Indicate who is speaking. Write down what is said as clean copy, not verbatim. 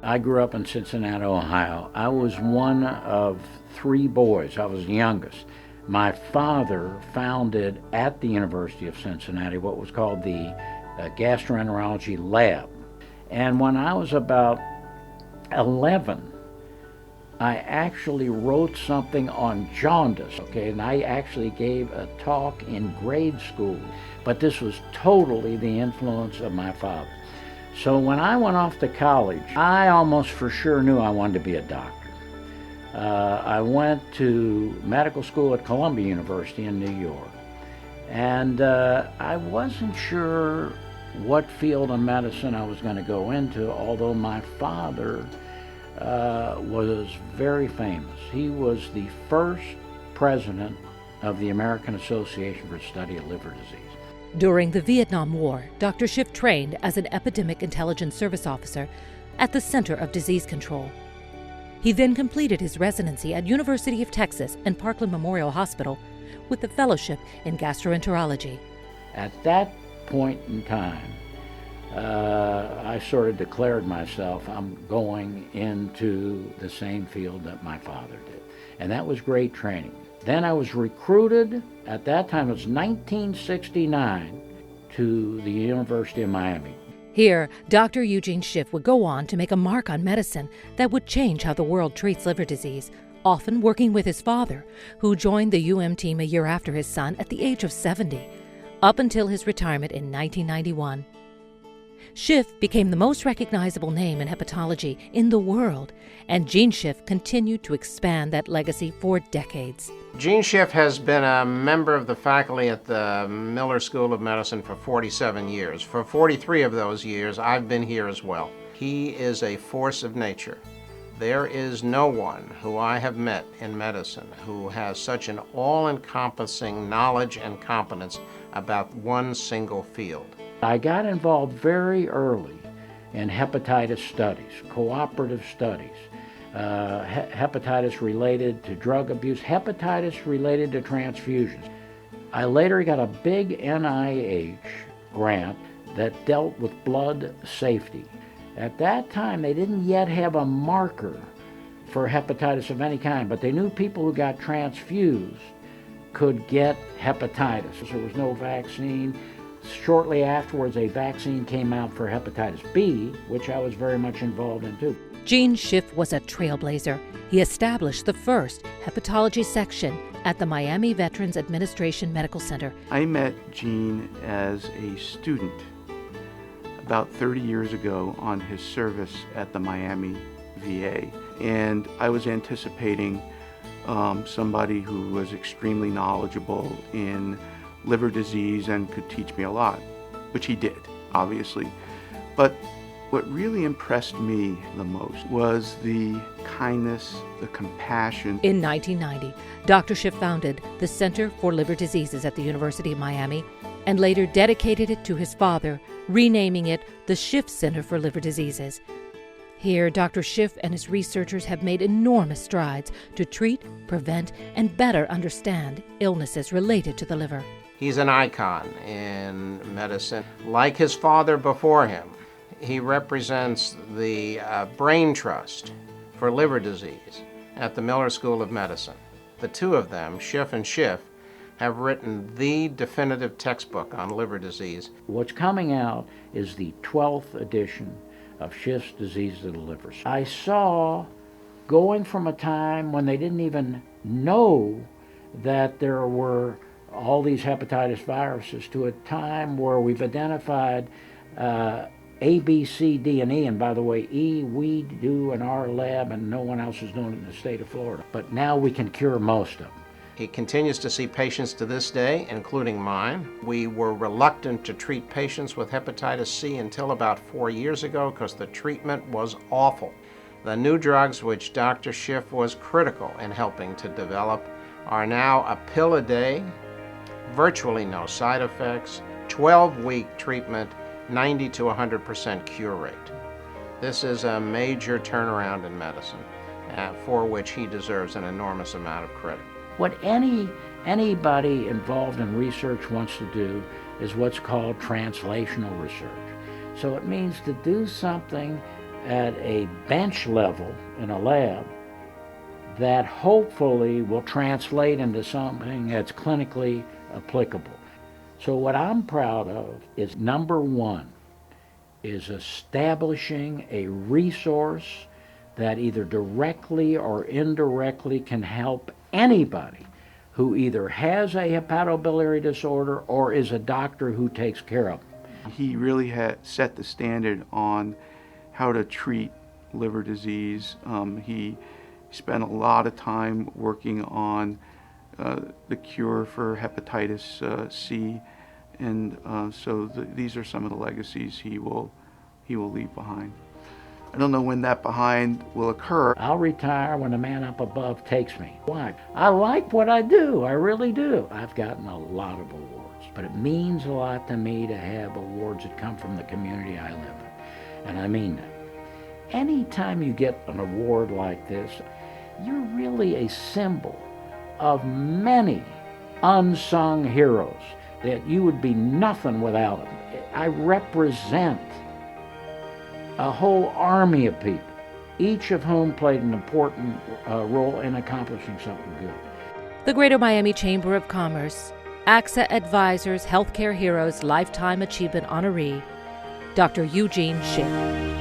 Speaker 1: I grew up in Cincinnati, Ohio. I was one of three boys. I was the youngest. My father founded at the University of Cincinnati what was called the gastroenterology lab. And when I was about 11, I actually wrote something on jaundice, okay, and I actually gave a talk in grade school, but this was totally the influence of my father. So when I went off to college, I almost for sure knew I wanted to be a doctor. I went to medical school at Columbia University in New York, and I wasn't sure what field of medicine I was going to go into, although my father was very famous. He was the first president of the American Association for the Study of Liver Disease.
Speaker 2: During the Vietnam War, Dr. Schiff trained as an Epidemic Intelligence Service officer at the Center of Disease Control. He then completed his residency at University of Texas and Parkland Memorial Hospital with a fellowship in gastroenterology.
Speaker 1: At that point in time, I sort of declared myself, I'm going into the same field that my father did. And that was great training. Then I was recruited, at that time it was 1969, to the University of Miami.
Speaker 2: Here, Dr. Eugene Schiff would go on to make a mark on medicine that would change how the world treats liver disease, often working with his father, who joined the UM team a year after his son at the age of 70, up until his retirement in 1991. Schiff became the most recognizable name in hepatology in the world, and Gene Schiff continued to expand that legacy for decades.
Speaker 3: Gene Schiff has been a member of the faculty at the Miller School of Medicine for 47 years. For 43 of those years, I've been here as well. He is a force of nature. There is no one who I have met in medicine who has such an all-encompassing knowledge and competence about one single field.
Speaker 1: I got involved very early in hepatitis studies, cooperative studies, hepatitis related to drug abuse, hepatitis related to transfusions. I later got a big NIH grant that dealt with blood safety. At that time, they didn't yet have a marker for hepatitis of any kind, but they knew people who got transfused could get hepatitis. There was no vaccine. Shortly afterwards, a vaccine came out for hepatitis B, which I was very much involved in too.
Speaker 2: Gene Schiff was a trailblazer. He established the first hepatology section at the Miami Veterans Administration Medical Center.
Speaker 4: I met Gene as a student about 30 years ago on his service at the Miami VA, and I was anticipating somebody who was extremely knowledgeable in liver disease and could teach me a lot, which he did, obviously. But what really impressed me the most was the kindness, the compassion.
Speaker 2: In 1990, Dr. Schiff founded the Center for Liver Diseases at the University of Miami and later dedicated it to his father, renaming it the Schiff Center for Liver Diseases. Here, Dr. Schiff and his researchers have made enormous strides to treat, prevent, and better understand illnesses related to the liver.
Speaker 3: He's an icon in medicine. Like his father before him, he represents the brain trust for liver disease at the Miller School of Medicine. The two of them, Schiff and Schiff, have written the definitive textbook on liver disease.
Speaker 1: What's coming out is the 12th edition of Schiff's Disease of the Liver. I saw, going from a time when they didn't even know that there were all these hepatitis viruses to a time where we've identified A, B, C, D, and E. And by the way, E we do in our lab and no one else is doing it in the state of Florida. But now we can cure most of them.
Speaker 3: He continues to see patients to this day, including mine. We were reluctant to treat patients with hepatitis C until about 4 years ago because the treatment was awful. The new drugs, which Dr. Schiff was critical in helping to develop, are now a pill a day, virtually no side effects, 12-week treatment, 90 to 100% cure rate. This is a major turnaround in medicine, for which he deserves an enormous amount of credit.
Speaker 1: What anybody involved in research wants to do is what's called translational research. So it means to do something at a bench level in a lab that hopefully will translate into something that's clinically applicable. So what I'm proud of is, number one, is establishing a resource that either directly or indirectly can help anybody who either has a hepatobiliary disorder or is a doctor who takes care of them.
Speaker 4: He really had set the standard on how to treat liver disease. He spent a lot of time working on the cure for hepatitis C, and so these are some of the legacies he will leave behind. I don't know when that behind will occur.
Speaker 1: I'll retire when the man up above takes me. Why? I like what I do, I really do. I've gotten a lot of awards, but it means a lot to me to have awards that come from the community I live in, and I mean that. Anytime you get an award like this, you're really a symbol of many unsung heroes that you would be nothing without them. I represent a whole army of people, each of whom played an important role in accomplishing something good.
Speaker 2: The Greater Miami Chamber of Commerce, AXA Advisors Healthcare Heroes Lifetime Achievement Honoree, Dr. Eugene Schiff.